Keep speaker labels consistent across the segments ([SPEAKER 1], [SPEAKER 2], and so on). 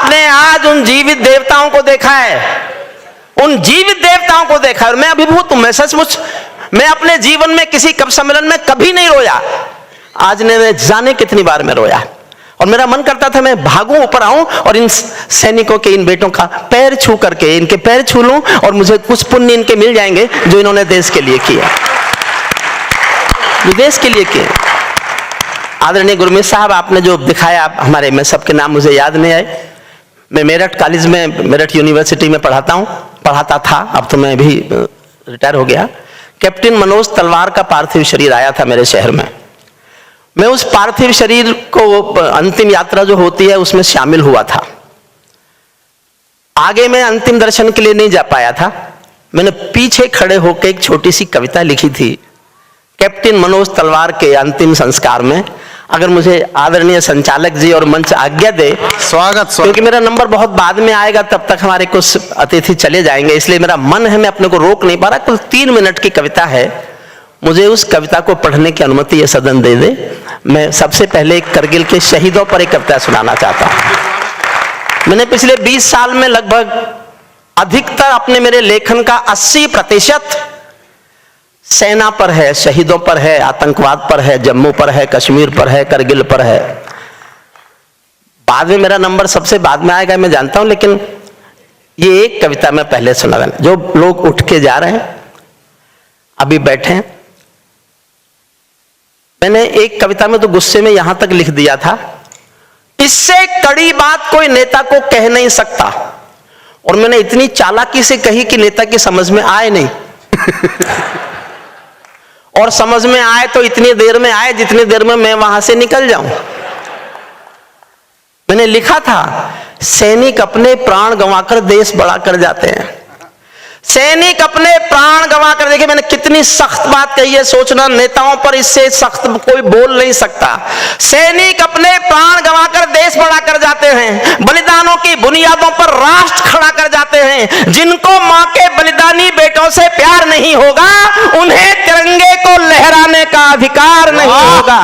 [SPEAKER 1] आपने आज उन जीवित देवताओं को देखा है, उन जीवित देवताओं को देखा है। मैं अभिभूत हूं, मैं सचमुच, मैं अपने जीवन में किसी कवि सम्मेलन में कभी नहीं रोया। आज ने जाने कितनी बार मैं रोया, और मेरा मन करता था मैं भागूं, ऊपर आऊं और इन सैनिकों के, इन बेटों का पैर छू करके इनके पैर छू लूं, और मुझे कुछ पुण्य इनके मिल जाएंगे जो इन्होंने देश के लिए किया, जो देश के लिए किया। आदरणीय गुरमीत साहब, आपने जो दिखाया हमारे, मैं सबके नाम मुझे याद नहीं आए। मैं मेरठ कॉलेज में, मेरठ यूनिवर्सिटी में पढ़ाता था, अब तो मैं भी रिटायर हो गया। कैप्टन मनोज तलवार का पार्थिव शरीर आया था मेरे शहर में। मैं उस पार्थिव शरीर को, अंतिम यात्रा जो होती है, उसमें शामिल हुआ था। आगे मैं अंतिम दर्शन के लिए नहीं जा पाया था। मैंने पीछे खड़े होकर एक छोटी सी कविता लिखी थी कैप्टन मनोज तलवार के अंतिम संस्कार में। अगर मुझे आदरणीय संचालक जी और मंच आज्ञा दे, स्वागत, क्योंकि मेरा नंबर बहुत बाद में आएगा, तब तक हमारे कुछ अतिथि चले जाएंगे, इसलिए मेरा मन है, मैं अपने को रोक नहीं पा रहा। कुल 3 मिनट की कविता है, मुझे उस कविता को पढ़ने की अनुमति ये सदन दे दे। मैं सबसे पहले करगिल के शहीदों पर एक कविता सुनाना चाहता हूं। मैंने पिछले 20 साल में लगभग अधिकतर अपने मेरे लेखन का 80% सेना पर है, शहीदों पर है, आतंकवाद पर है, जम्मू पर है, कश्मीर पर है, करगिल पर है। बाद में मेरा नंबर सबसे बाद में आएगा, मैं जानता हूं, लेकिन ये एक कविता मैं पहले सुना। जो लोग उठ के जा रहे हैं, अभी बैठे हैं, मैंने एक कविता में तो गुस्से में यहां तक लिख दिया था, इससे कड़ी बात कोई नेता को कह नहीं सकता। और मैंने इतनी चालाकी से कही कि नेता की समझ में आए नहीं और समझ में आए तो इतनी देर में आए जितनी देर में मैं वहां से निकल जाऊं। मैंने लिखा था, सैनिक अपने प्राण गंवाकर देश बड़ा कर जाते हैं। सैनिक अपने प्राण गंवाकर, देखिए मैंने कितनी सख्त बात कही है, सोचना नेताओं पर इससे सख्त कोई बोल नहीं सकता। सैनिक अपने प्राण गंवाकर देश बड़ा कर जाते हैं, बलिदानों की बुनियादों पर राष्ट्र खड़ा कर जाते हैं। जिनको मां के बलिदानी बेटों से प्यार नहीं होगा, उन्हें तिरंगे को लहराने का अधिकार नहीं होगा।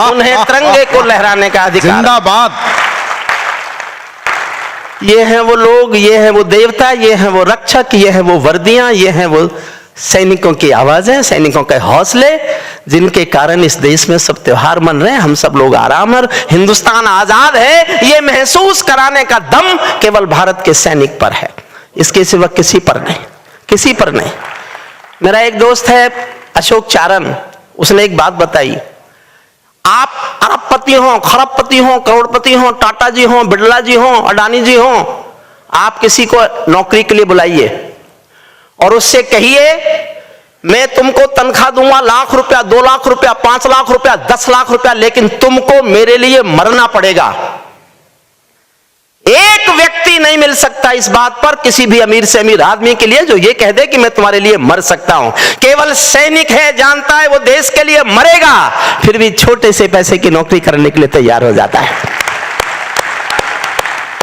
[SPEAKER 1] उन्हें तिरंगे को लहराने का अधिकार।
[SPEAKER 2] जिंदाबाद।
[SPEAKER 1] ये हैं वो लोग, ये हैं वो देवता, ये हैं वो रक्षक, ये हैं वो वर्दियां, ये हैं वो सैनिकों की आवाजें, सैनिकों के हौसले, जिनके कारण इस देश में सब त्योहार मन रहे हैं, हम सब लोग आराम, और हिंदुस्तान आजाद है, ये महसूस कराने का दम केवल भारत के सैनिक पर है, इसके सिवा किसी पर नहीं, किसी पर नहीं। मेरा एक दोस्त है अशोक चारण, उसने एक बात बताई, आप अरबपति हो, खरबपति हो, करोड़पति हो, टाटा जी हो, बिरला जी हो, अडानी जी हो, आप किसी को नौकरी के लिए बुलाइए और उससे कहिए मैं तुमको तनख्वाह दूंगा 1 लाख रुपया, 2 लाख रुपया, 5 लाख रुपया, 10 लाख रुपया, लेकिन तुमको मेरे लिए मरना पड़ेगा। एक व्यक्ति नहीं मिल सकता इस बात पर किसी भी अमीर से अमीर आदमी के लिए जो ये कह दे कि मैं तुम्हारे लिए मर सकता हूं। केवल सैनिक है, जानता है वो देश के लिए मरेगा, फिर भी छोटे से पैसे की नौकरी करने के लिए तैयार हो जाता है।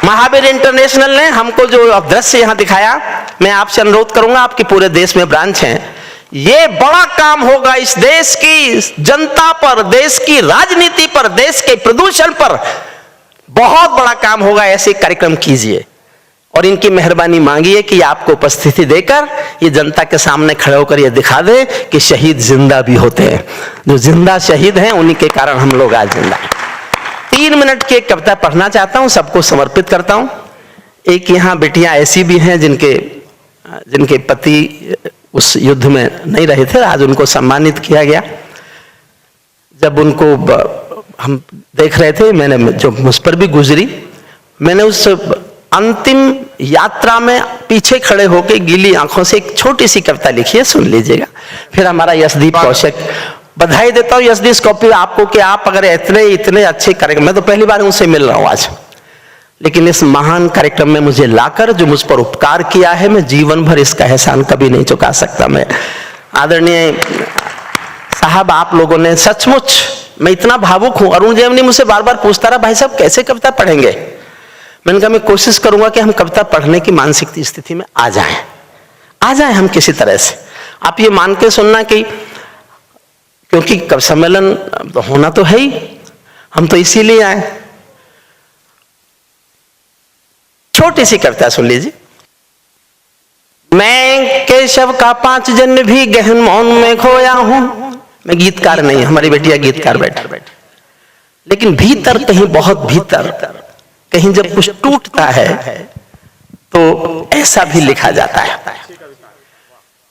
[SPEAKER 1] महावीर इंटरनेशनल ने हमको जो दृश्य यहां दिखाया, मैं आपसे अनुरोध करूंगा, आपके पूरे देश में ब्रांच हैं, ये बड़ा काम होगा इस देश की जनता पर, देश की राजनीति पर, देश के प्रदूषण पर बहुत बड़ा काम होगा। ऐसे कार्यक्रम कीजिए और इनकी मेहरबानी मांगिए कि आपको उपस्थिति देकर ये जनता के सामने खड़े होकर ये दिखा दे कि शहीद जिंदा भी होते हैं, जो जिंदा शहीद हैं उन्हीं के कारण हम लोग आज जिंदा हैं। 3 मिनट की एक कविता पढ़ना चाहता हूं, सबको समर्पित करता हूं। एक यहाँ बेटियां ऐसी भी हैं जिनके पति उस युद्ध में नहीं रहे थे, आज उनको सम्मानित किया गया। जब उनको हम देख रहे थे, मैंने जो मुझ पर भी गुजरी, मैंने उस अंतिम यात्रा में पीछे खड़े होकर गीली आंखों से एक छोटी सी कविता लिखी है, सुन लीजिएगा। फिर हमारा यशदीप कौशिक, बधाई देता हूं यशदीप कौशिक आपको कि आप अगर इतने अच्छे कार्यक्रम, मैं तो पहली बार उनसे मिल रहा हूं आज, लेकिन इस महान कार्यक्रम में मुझे लाकर जो मुझ पर उपकार किया है, मैं जीवन भर इसका एहसान कभी नहीं चुका सकता। मैं आदरणीय साहब, आप लोगों ने सचमुच, मैं इतना भावुक हूं। अरुण जैमिनी मुझसे बार बार पूछता रहा, भाई साहब कैसे कविता पढ़ेंगे? मैंने कहा मैं कोशिश करूंगा कि हम कविता पढ़ने की मानसिक स्थिति में आ जाएं हम किसी तरह से। आप ये मान के सुनना कि क्योंकि कवि सम्मेलन होना तो है ही, हम तो इसीलिए आए। छोटी सी कविता सुन लीजिए। मैं केशव का 5 जन्म भी गहन मौन में खोया हूं। मैं गीतकार नहीं, हमारी बेटिया गीतकार बैठी, लेकिन भीतर कहीं, बहुत भीतर कहीं जब कुछ टूटता है तो ऐसा भी लिखा जाता है।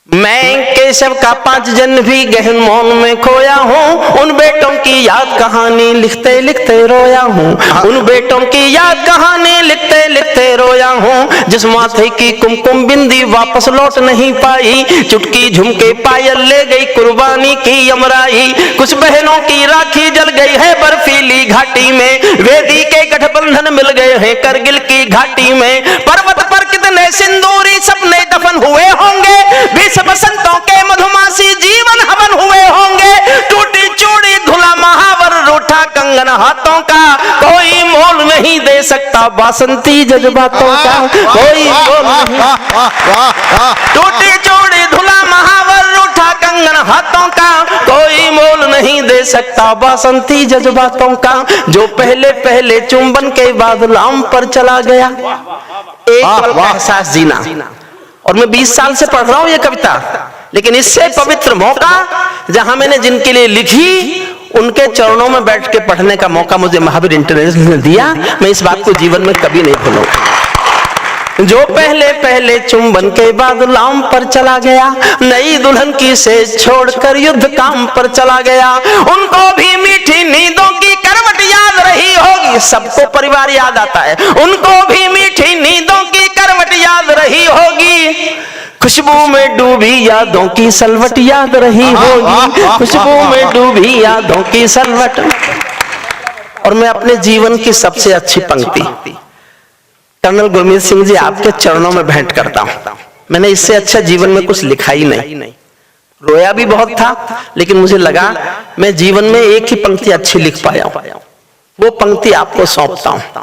[SPEAKER 1] मैं केशव का 5 जन्म भी गहन मौन में खोया हूँ। उन बेटों की याद कहानी लिखते लिखते रोया हूँ। उन बेटों की याद कहानी लिखते लिखते रोया हूँ। जिस माथे की कुमकुम बिंदी वापस लौट नहीं पाई, चुटकी झुमके पायल ले गई कुर्बानी की यमराई। कुछ बहनों की राखी जल गई है बर्फीली घाटी में, वेदी के गठबंधन मिल गए हैं करगिल की घाटी में। पर्वत पर कितने सिंदूरी सपने दफन हुए होंगे, बसंतों के मधुमासी जीवन हवन हुए होंगे। टूटी चूड़ी धुला महावर रूठा कंगन हाथों का, कोई मोल नहीं दे सकता बासंती जज्बातों का, कोई मोल नहीं। टूटी चूड़ी धुला महावर रूठा कंगन हाथों का, कोई मोल नहीं दे सकता बासंती जज्बातों का। जो पहले पहले चुंबन के बाद लाम पर चला गया, एक पल का एहसास जीना। और मैं 20 साल से पढ़ रहा हूं ये कविता, लेकिन इससे पवित्र मौका जहां मैंने जिनके लिए लिखी उनके चरणों में बैठ के पढ़ने का मौका मुझे महावीर इंटरनेशनल ने दिया। मैं इस बात को जीवन में कभी नहीं भूलूंगा। जो पहले पहले चुंबन के बाद लाम पर चला गया, नई दुल्हन की सेज छोड़कर युद्ध काम पर चला गया। उनको भी मीठी नींदों की करवट याद रही होगी, सबको परिवार याद आता है। उनको भी मीठी नींदों की करवट याद रही होगी, खुशबू में डूबी यादों की सलवट याद रही होगी, खुशबू में डूबी यादों की सलवट। और मैं अपने जीवन की सबसे अच्छी पंक्ति कर्नल गुरमीत सिंह जी आपके चरणों में भेंट करता हूं। मैंने इससे अच्छा जीवन में कुछ लिखा ही नहीं। रोया भी बहुत था, लेकिन मुझे लगा मैं जीवन में एक ही पंक्ति अच्छी लिख पाया हूं, वो पंक्ति आपको सौंपता हूं।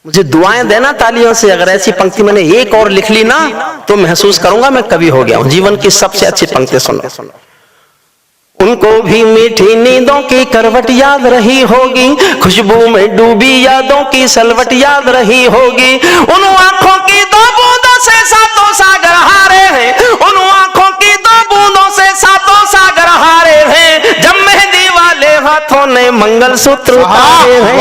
[SPEAKER 1] मुझे दुआएं देना तालियों से, अगर ऐसी पंक्ति मैंने एक और लिख ली ना तो महसूस करूंगा मैं कवि हो गया हूं। जीवन की सबसे अच्छी पंक्ति सुनो। उनको भी मीठी नींदों की करवट याद रही होगी, खुशबू में डूबी यादों की सलवट याद रही होगी। उन आंखों की 2 बूंदों से 7 सागर हारे हैं, उन आंखों की 2 बूंदों से 7 सागर हारे हैं। जब मेहंदी वाले हाथों ने मंगलसूत्र उतारे हैं,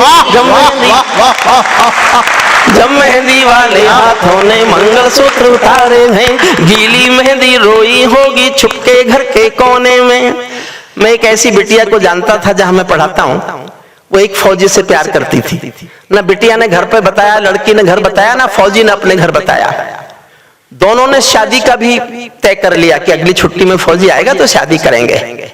[SPEAKER 1] जब मेहंदी वाले हाथों ने मंगलसूत्र उतारे हैं। गीली मेहंदी रोई होगी छुपके घर के कोने में। मैं एक ऐसी बिटिया को जानता था जहां मैं पढ़ाता हूं, वो एक फौजी से प्यार करती थी। ना बिटिया ने घर पे बताया, लड़की ने घर बताया, ना फौजी ने अपने घर बताया। दोनों ने शादी का भी तय कर लिया कि अगली छुट्टी में फौजी आएगा तो शादी करेंगे।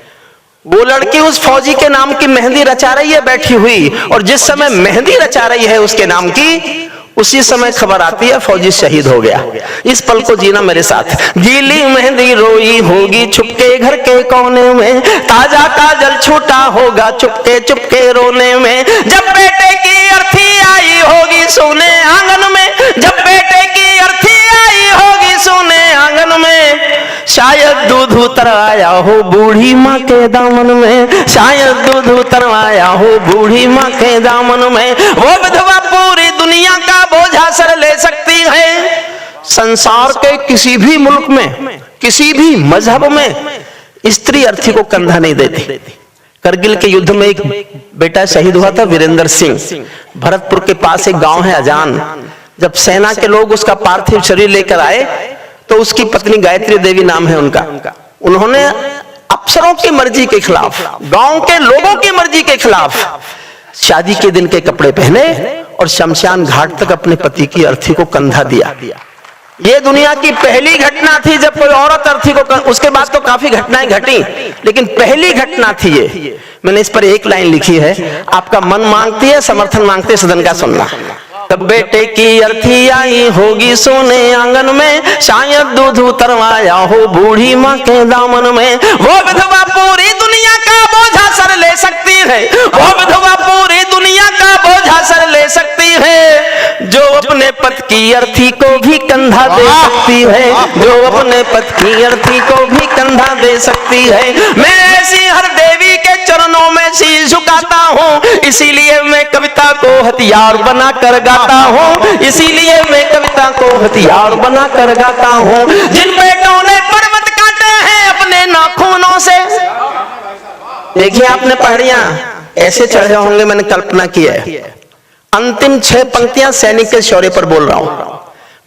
[SPEAKER 1] वो लड़की उस फौजी के नाम की मेहंदी रचा रही है बैठी हुई, और जिस समय मेहंदी रचा रही है उसके नाम की, उसी समय खबर आती है फौजी शहीद हो गया। इस पल को जीना मेरे साथ। गीली मेहंदी रोई होगी छुपके घर के कोने में, ताजा काजल छूटा होगा चुपके चुपके रोने में। जब बेटे की अर्थी आई होगी सोने आंगन में, जब बेटे की अर्थी आई होगी सोने आंगन में, शायद दूध उतर आया हो बूढ़ी माँ के दामन में, शायद दूध उतर आया हो बूढ़ी माँ के दामन में। वो विधवा पूरी दुनिया का बोझा सर ले सकती है। संसार के किसी भी मुल्क में, किसी भी मजहब में स्त्री अर्थी को कंधा नहीं देती। करगिल के युद्ध में एक बेटा शहीद हुआ था, वीरेंद्र सिंह। भरतपुर के पास एक गांव है अजान। जब सेना के लोग उसका पार्थिव शरीर लेकर आए तो उसकी पत्नी गायत्री देवी नाम है उनका, उन्होंने अफसरों की मर्जी के खिलाफ, गांव के लोगों की मर्जी के खिलाफ शादी के दिन के कपड़े पहने और शमशान घाट तक अपने पति की अर्थी को कंधा दिया। ये दुनिया की पहली घटना थी जब कोई औरत अर्थी को, उसके बाद तो काफी घटनाएं घटी, लेकिन पहली घटना थी ये। मैंने इस पर एक लाइन लिखी है, आपका मन मांगती है, समर्थन मांगते है सदन का सुनना। तब बेटे की अर्थी आई होगी सोने आंगन में, शायद दूध उतरवाया हो बूढ़ी माँ के दामन में। वो विधवा पूरी दुनिया का बोझा सर ले सकती है, वो विधवा पूरी दुनिया का बोझा सर ले सकती है, जो अपने पति की अर्थी को भी कंधा दे सकती है, जो अपने पति की अर्थी को भी कंधा दे सकती है। मैं ऐसी हर देवी के चरणों में शीश झुकाता हूँ, इसीलिए मैं कविता को हथियार बना कर गाता हूँ, इसीलिए मैं हथियार बना कर गाता हूँ। जिन बेटों ने पर्वत काटे हैं अपने नाखूनों से। देखिए आपने पहाड़ियां ऐसे चढ़े होंगे, मैंने कल्पना की है। अंतिम 6 पंक्तियां सैनिक के शौर्य पर बोल रहा हूं।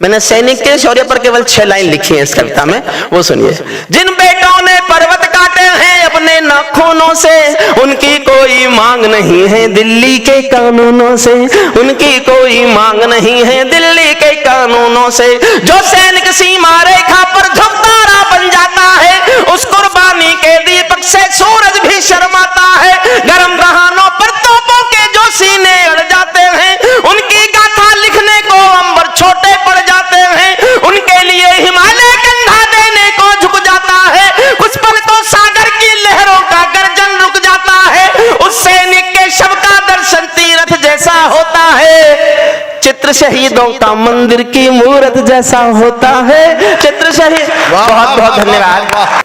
[SPEAKER 1] मैंने सैनिक के शौर्य पर केवल 6 लाइन लिखी है इस कविता में, वो सुनिए। जिन बेटों ने पर्वत काटे हैं अपने नाखूनों से, उनकी कोई मांग नहीं है दिल्ली के कानूनों से, उनकी कोई मांग नहीं है दिल्ली के कानूनों से। जो सैनिक सीमा रेखा पर ध्रुवतारा बन जाता है, उस कुर्बानी के दीपक से सूरज भी शर्माता है। गर्म दहानों पर तोपों के जो सीने अड़ जाते हैं, उनकी गाथा लिखने को अंबर छोटे पड़ जाते हैं। उनके लिए हिमालय कंधा देने को झुक जाता है, कुछ पल तो सागर की लहरों का गर्जन रुक जाता है। उस सैनिक के शव का दर्शन तीर्थ जैसा होता है, चित्र शहीदों का मंदिर की मूरत जैसा होता है। चित्र शहीद। बहुत बहुत धन्यवाद।